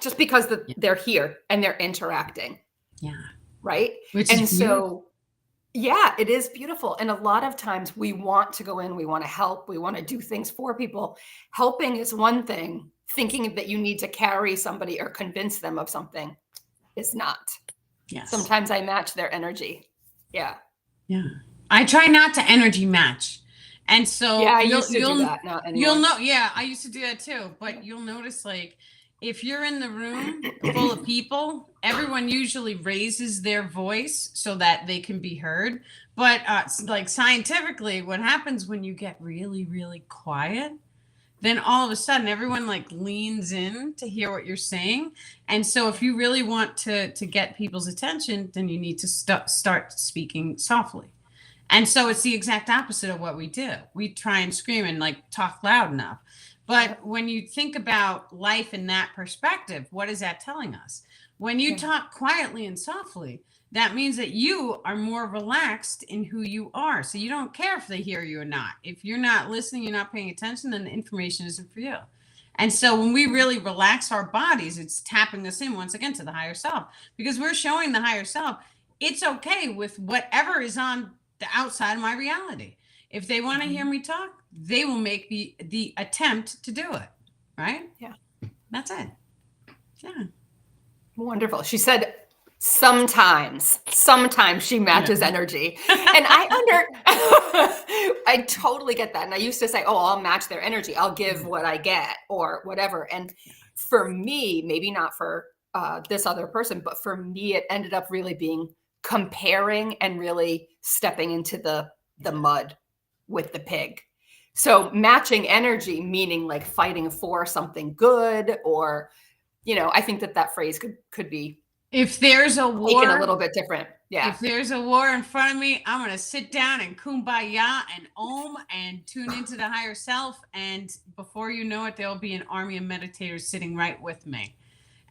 just because they're here and they're interacting. Yeah. Right. And so, yeah, it is beautiful. And a lot of times we want to go in, we want to help, we want to do things for people. Helping is one thing. Thinking that you need to carry somebody or convince them of something is not. Yes. Sometimes I match their energy. Yeah. Yeah. I try not to energy match. And so I used to do that. Not anymore. You'll know. Yeah, I used to do that too. But you'll notice, like, if you're in the room full of people, everyone usually raises their voice so that they can be heard. But like scientifically, what happens when you get really, really quiet, then all of a sudden everyone like leans in to hear what you're saying. And so if you really want to get people's attention, then you need to start speaking softly. And so it's the exact opposite of what we do. We try and scream and like talk loud enough. But when you think about life in that perspective, what is that telling us? When you talk quietly and softly, that means that you are more relaxed in who you are. So you don't care if they hear you or not. If you're not listening, you're not paying attention, then the information isn't for you. And so when we really relax our bodies, it's tapping us in once again to the higher self, because we're showing the higher self it's okay with whatever is on the outside of my reality. If they want to hear me talk, they will make the attempt to do it. Right? Yeah. That's it. Yeah. Wonderful. She said sometimes she matches energy. And I totally get that. And I used to say, oh, I'll match their energy. I'll give what I get or whatever. And for me, maybe not for this other person, but for me, it ended up really being comparing and really stepping into the mud with the pig. So matching energy, meaning like fighting for something good, or, I think that phrase could be, if there's a war, taken a little bit different. Yeah. If there's a war in front of me, I'm going to sit down and kumbaya and om and tune into the higher self. And before you know it, there'll be an army of meditators sitting right with me.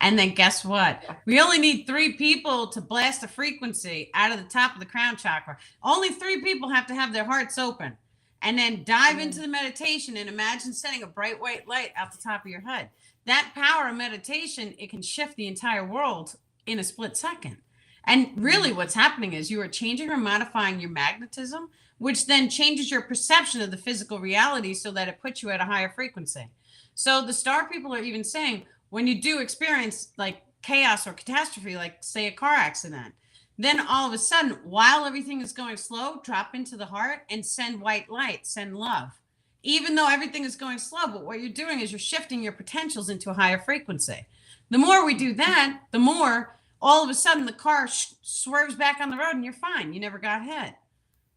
And then guess what? We only need 3 people to blast a frequency out of the top of the crown chakra. Only 3 people have to have their hearts open. And then dive into the meditation and imagine sending a bright white light out the top of your head. That power of meditation, it can shift the entire world in a split second. And really what's happening is you are changing or modifying your magnetism, which then changes your perception of the physical reality so that it puts you at a higher frequency. So the star people are even saying, when you do experience like chaos or catastrophe, like say a car accident, then all of a sudden, while everything is going slow, drop into the heart and send white light, send love. Even though everything is going slow, but what you're doing is you're shifting your potentials into a higher frequency. The more we do that, the more all of a sudden the car swerves back on the road and you're fine. You never got hit.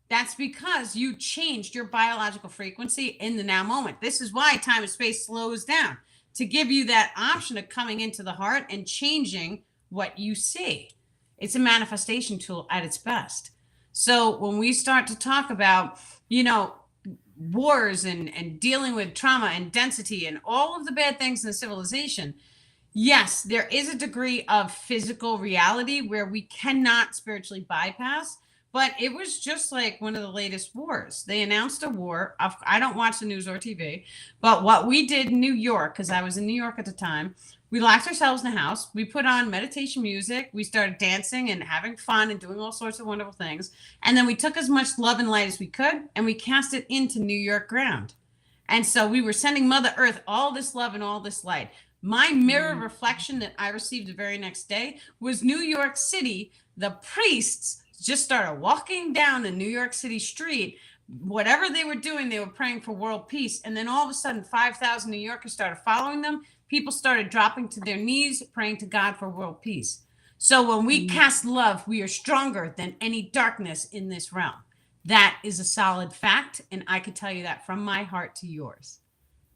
That's because you changed your biological frequency in the now moment. This is why time and space slows down, to give you that option of coming into the heart and changing what you see. It's a manifestation tool at its best. So when we start to talk about, wars and dealing with trauma and density and all of the bad things in the civilization, yes, there is a degree of physical reality where we cannot spiritually bypass, but it was just like one of the latest wars. They announced a war. I don't watch the news or TV, but what we did in New York, because I was in New York at the time, we locked ourselves in the house. We put on meditation music. We started dancing and having fun and doing all sorts of wonderful things. And then we took as much love and light as we could, and we cast it into New York ground. And so we were sending Mother Earth all this love and all this light. My mirror reflection that I received the very next day was New York City. The priests just started walking down the New York City street. Whatever they were doing, they were praying for world peace. And then all of a sudden, 5,000 New Yorkers started following them. People started dropping to their knees, praying to God for world peace. So when we cast love, we are stronger than any darkness in this realm. That is a solid fact. And I could tell you that from my heart to yours.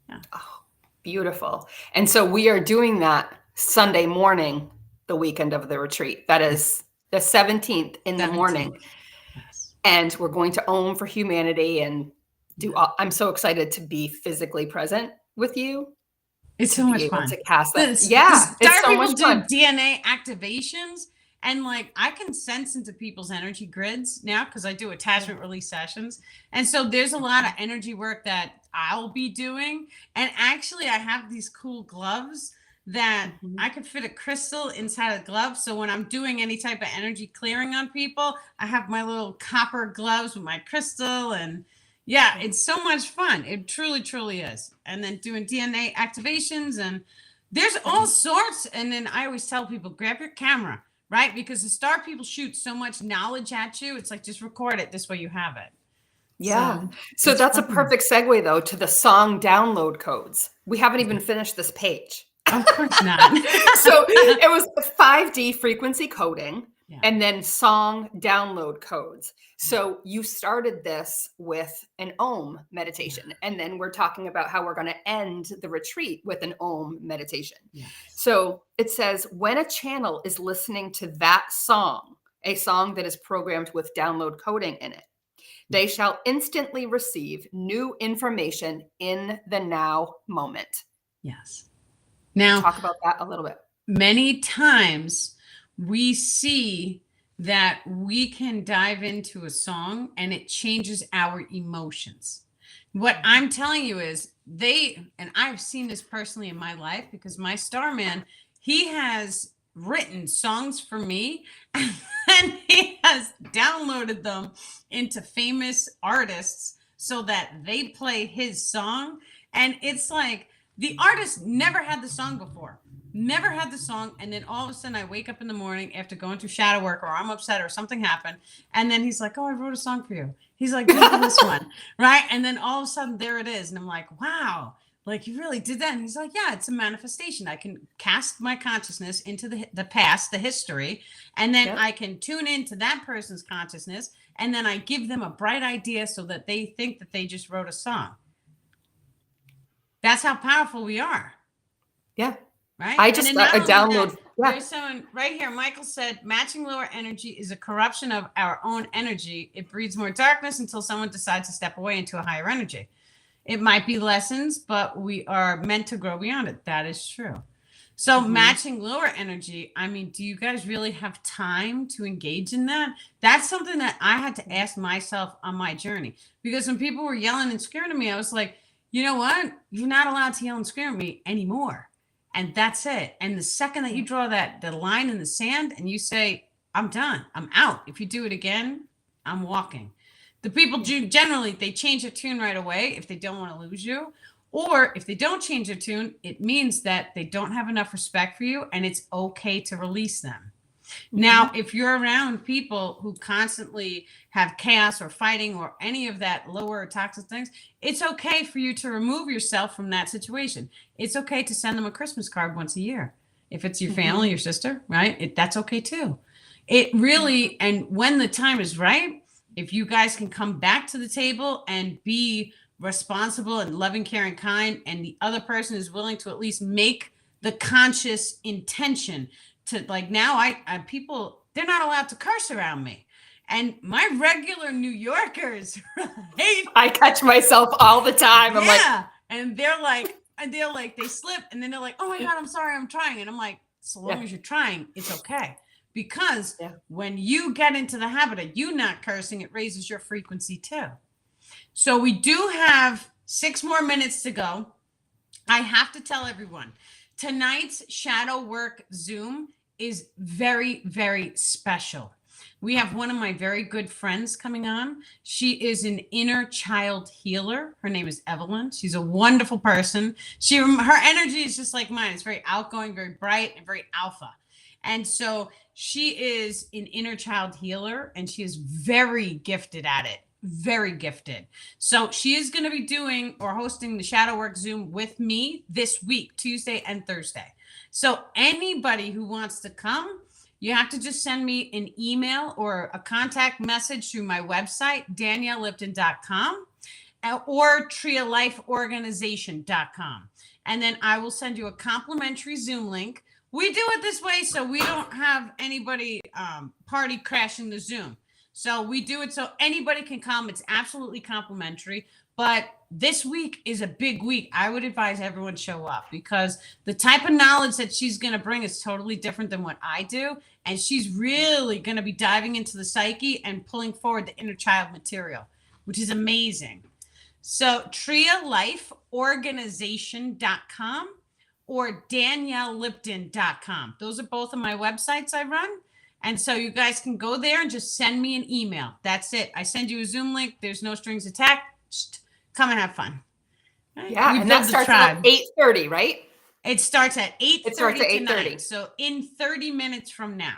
Yeah. Oh, beautiful. And so we are doing that Sunday morning, the weekend of the retreat. That is the 17th in the morning. Yes. And we're going to Om for Humanity and I'm so excited to be physically present with you. It's so much fun to cast that. It's so much fun. DNA activations, and like I can sense into people's energy grids now because I do attachment release sessions, and so there's a lot of energy work that I'll be doing. And actually, I have these cool gloves that I could fit a crystal inside a glove. So when I'm doing any type of energy clearing on people, I have my little copper gloves with my crystal and. Yeah, it's so much fun. It truly, truly is. And then doing DNA activations and there's all sorts. And then I always tell people, grab your camera, right? Because the star people shoot so much knowledge at you. It's like, just record it. This way you have it. Yeah. So that's fun. A perfect segue though, to the song download codes. We haven't even finished this page. Of course not. So it was 5D frequency coding. Yeah. And then song download codes. So you started this with an Om meditation. And then we're talking about how we're going to end the retreat with an Om meditation. Yes. So it says, when a channel is listening to that song, a song that is programmed with download coding in it, they shall instantly receive new information in the now moment. Yes. Now, talk about that a little bit. Many times we see that we can dive into a song and it changes our emotions. What I'm telling you is and I've seen this personally in my life because my Starman, he has written songs for me and he has downloaded them into famous artists so that they play his song. And it's like the artist never had the song before, never had the song. And then all of a sudden I wake up in the morning after going through shadow work or I'm upset or something happened. And then he's like, oh, I wrote a song for you. He's like, do this one. Right. And then all of a sudden there it is. And I'm like, wow, like you really did that. And he's like, yeah, it's a manifestation. I can cast my consciousness into the past, the history, and then I can tune into that person's consciousness. And then I give them a bright idea so that they think that they just wrote a song. That's how powerful we are. Yeah. Right. I just got a download. There's someone right here. Michael said, matching lower energy is a corruption of our own energy. It breeds more darkness until someone decides to step away into a higher energy. It might be lessons, but we are meant to grow beyond it. That is true. So matching lower energy, I mean, do you guys really have time to engage in that? That's something that I had to ask myself on my journey, because when people were yelling and screaming at me, I was like, you know what? You're not allowed to yell and scream at me anymore. And that's it. And the second that you draw the line in the sand and you say, I'm done, I'm out. If you do it again, I'm walking. The people generally, they change their tune right away if they don't want to lose you. Or if they don't change their tune, it means that they don't have enough respect for you and it's okay to release them. Now, if you're around people who constantly have chaos or fighting or any of that lower toxic things, it's okay for you to remove yourself from that situation. It's okay to send them a Christmas card once a year. If it's your family, your sister, right? That's okay too. It really, and when the time is right, if you guys can come back to the table and be responsible and loving, caring, kind, and the other person is willing to at least make the conscious intention to, like, now I people, they're not allowed to curse around me. And my regular New Yorkers, right? I catch myself all the time. I'm like, and they're like, they slip and then they're like, oh my God, I'm sorry, I'm trying. And I'm like, so long as you're trying, it's okay. Because when you get into the habit of you not cursing, it raises your frequency too. So we do have 6 more minutes to go. I have to tell everyone, tonight's shadow work Zoom is very, very special. We have one of my very good friends coming on. She is an inner child healer. Her name is Evelyn. She's a wonderful person. Her energy is just like mine. It's very outgoing, very bright, and very alpha. And so she is an inner child healer, and she is very gifted at it. Very gifted. So she is going to be doing or hosting the Shadow Work Zoom with me this week, Tuesday and Thursday. So anybody who wants to come, you have to just send me an email or a contact message through my website, daniellelipton.com or trialifeorganization.com. And then I will send you a complimentary Zoom link. We do it this way so we don't have anybody party crashing the Zoom. So we do it so anybody can come. It's absolutely complimentary. But this week is a big week. I would advise everyone show up because the type of knowledge that she's going to bring is totally different than what I do. And she's really going to be diving into the psyche and pulling forward the inner child material, which is amazing. So trialifeorganization.com or daniellelipton.com. Those are both of my websites I run. And so you guys can go there and just send me an email. That's it. I send you a Zoom link. There's no strings attached. Come and have fun. Right? Yeah, and that starts at 8:30, right? It starts at 8:30 It starts at 8:30. So in 30 minutes from now.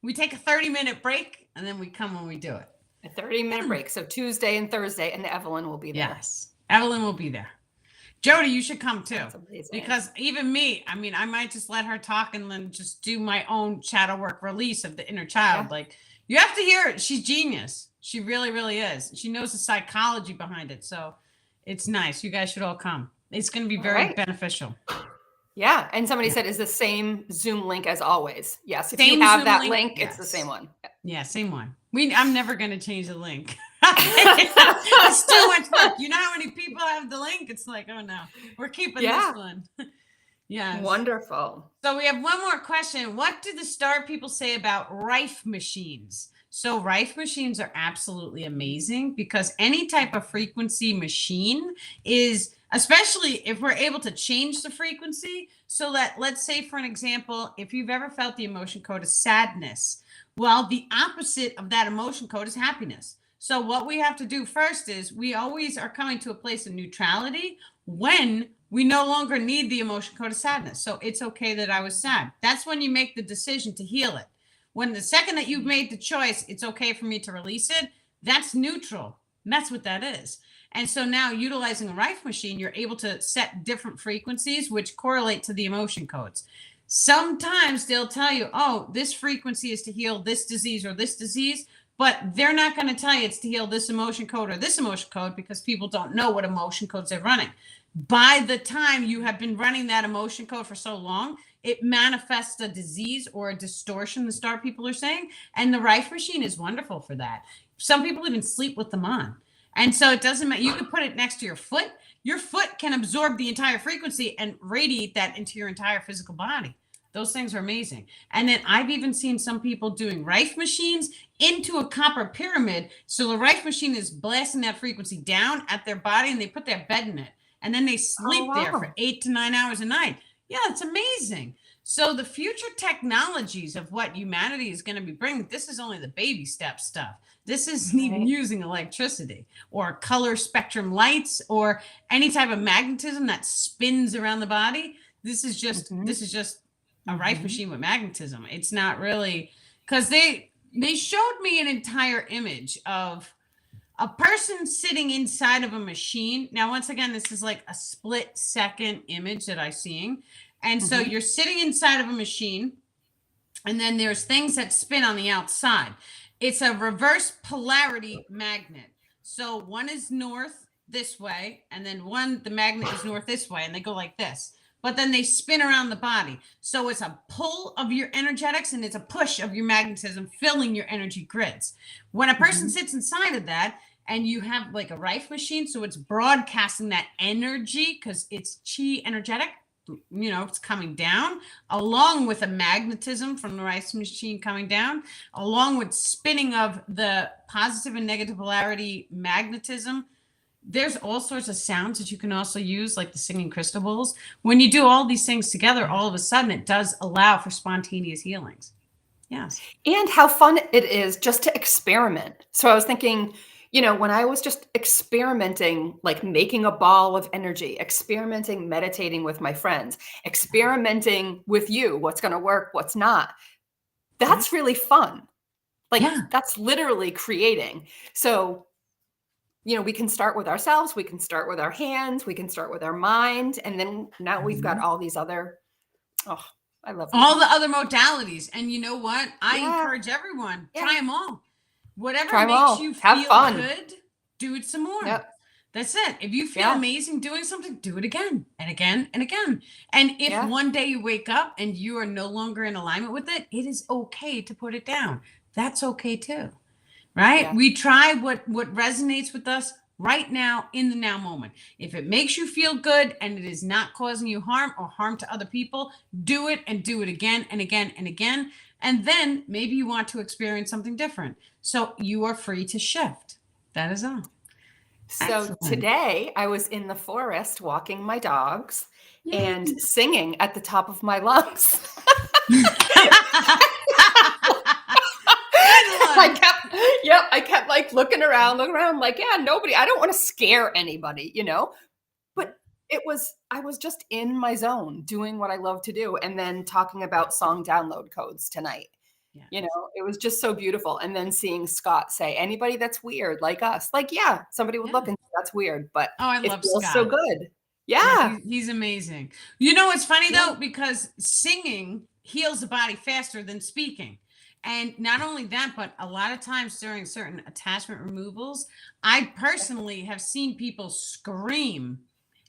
We take a 30-minute break, and then we come when we do it. A 30-minute break. So Tuesday and Thursday, and Evelyn will be there. Yes, Evelyn will be there. Jody, you should come too. Because even me, I mean, I might just let her talk and then just do my own shadow work release of the inner child. Like, you have to hear it. She's genius. She really, really is. She knows the psychology behind it. So it's nice. You guys should all come. It's going to be very beneficial. Yeah. And somebody said, is the same Zoom link as always? Yes. If you have that link, it's the same one. Yeah, same one. I'm never going to change the link. It's too much work. You know how many people have the link? It's like, oh no, we're keeping this one. Yeah. Wonderful. So we have one more question. What do the star people say about Rife machines? So Rife machines are absolutely amazing because any type of frequency machine is, especially if we're able to change the frequency so that, let's say for an example, if you've ever felt the emotion code of sadness, well, the opposite of that emotion code is happiness. So what we have to do first is we always are coming to a place of neutrality when we no longer need the emotion code of sadness. So it's okay that I was sad. That's when you make the decision to heal it. When the second that you've made the choice, it's okay for me to release it, that's neutral. And that's what that is. And so now utilizing a Rife machine, you're able to set different frequencies which correlate to the emotion codes. Sometimes they'll tell you, oh, this frequency is to heal this disease or this disease, but they're not going to tell you it's to heal this emotion code or this emotion code because people don't know what emotion codes they're running. By the time you have been running that emotion code for so long, it manifests a disease or a distortion, the star people are saying. And the Rife machine is wonderful for that. Some people even sleep with them on. And so it doesn't matter. You can put it next to your foot. Your foot can absorb the entire frequency and radiate that into your entire physical body. Those things are amazing. And then I've even seen some people doing Rife machines into a copper pyramid. So the Rife machine is blasting that frequency down at their body and they put their bed in it. And then they sleep there for 8 to 9 hours a night. Yeah, it's amazing. So the future technologies of what humanity is going to be bringing, this is only the baby step stuff. This isn't even using electricity or color spectrum lights or any type of magnetism that spins around the body. This is just a Rife machine with magnetism. It's not really, because they showed me an entire image of a person sitting inside of a machine. Now, once again, this is like a split second image that I'm seeing. And so you're sitting inside of a machine, and then there's things that spin on the outside. It's a reverse polarity magnet. So one is north this way, and then the magnet is north this way, and they go like this. But then they spin around the body. So it's a pull of your energetics and it's a push of your magnetism, filling your energy grids. When a person sits inside of that, and you have like a Rife machine, so it's broadcasting that energy because it's chi energetic, it's coming down, along with a magnetism from the Rife machine coming down, along with spinning of the positive and negative polarity magnetism. There's all sorts of sounds that you can also use, like the singing crystal bowls. When you do all these things together, all of a sudden it does allow for spontaneous healings. Yes. And how fun it is just to experiment. So I was thinking, when I was just experimenting, like making a ball of energy, experimenting, meditating with my friends, experimenting with you, what's going to work, what's not. That's really fun. Like that's literally creating. So, we can start with ourselves. We can start with our hands. We can start with our mind. And then now we've got all these other, I love all the other modalities. And you know what? I encourage everyone, try them all. Whatever makes you feel good, do it some more. Yep. That's it. If you feel amazing doing something, do it again and again and again. And if one day you wake up and you are no longer in alignment with it, it is okay to put it down. That's okay too. Right? Yeah. We try what resonates with us right now in the now moment. If it makes you feel good and it is not causing you harm or harm to other people, do it and do it again and again and again. And then maybe you want to experience something different. So you are free to shift. That is all. So today I was in the forest walking my dogs and singing at the top of my lungs. I kept like looking around like, nobody, I don't want to scare anybody, but I was just in my zone doing what I love to do. And then talking about song download codes tonight, it was just so beautiful. And then seeing Scott say, anybody that's weird like us, like, somebody would look and say, that's weird, but I love Scott. So good. Yeah. He's amazing. It's funny though, because singing heals the body faster than speaking. And not only that, but a lot of times during certain attachment removals, I personally have seen people scream.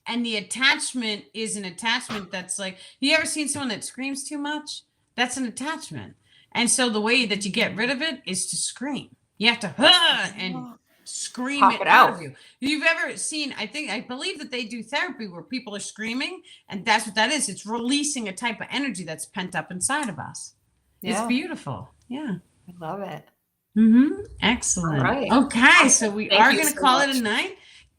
And the attachment is an attachment that's like, you ever seen someone that screams too much? That's an attachment. And so the way that you get rid of it is to scream. You have to and scream it out of you. You've ever seen, I believe that they do therapy where people are screaming, and that's what that is. It's releasing a type of energy that's pent up inside of us. Yeah. It's beautiful. Yeah. I love it. Excellent. right. Okay, Awesome. so we Thank are you going to so call it much. a night.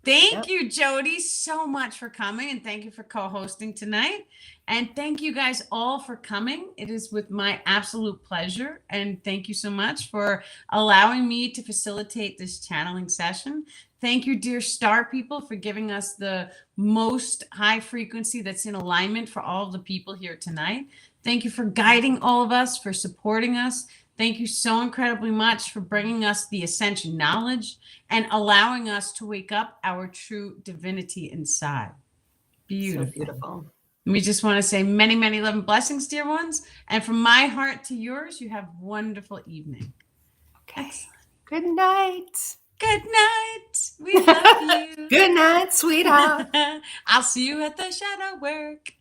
Thank Yep. you, Jody, so much for coming, and thank you for co-hosting tonight. And thank you guys all for coming. It is with my absolute pleasure. And thank you so much for allowing me to facilitate this channeling session. Thank you, dear star people, for giving us the most high frequency that's in alignment for all of the people here tonight. Thank you for guiding all of us, for supporting us. Thank you so incredibly much for bringing us the ascension knowledge and allowing us to wake up our true divinity inside. Beautiful. So beautiful. We just want to say many, many love and blessings, dear ones. And from my heart to yours, you have a wonderful evening. Okay. Excellent. Good night. Good night. We love you. Good night, sweetheart. I'll see you at the shadow work.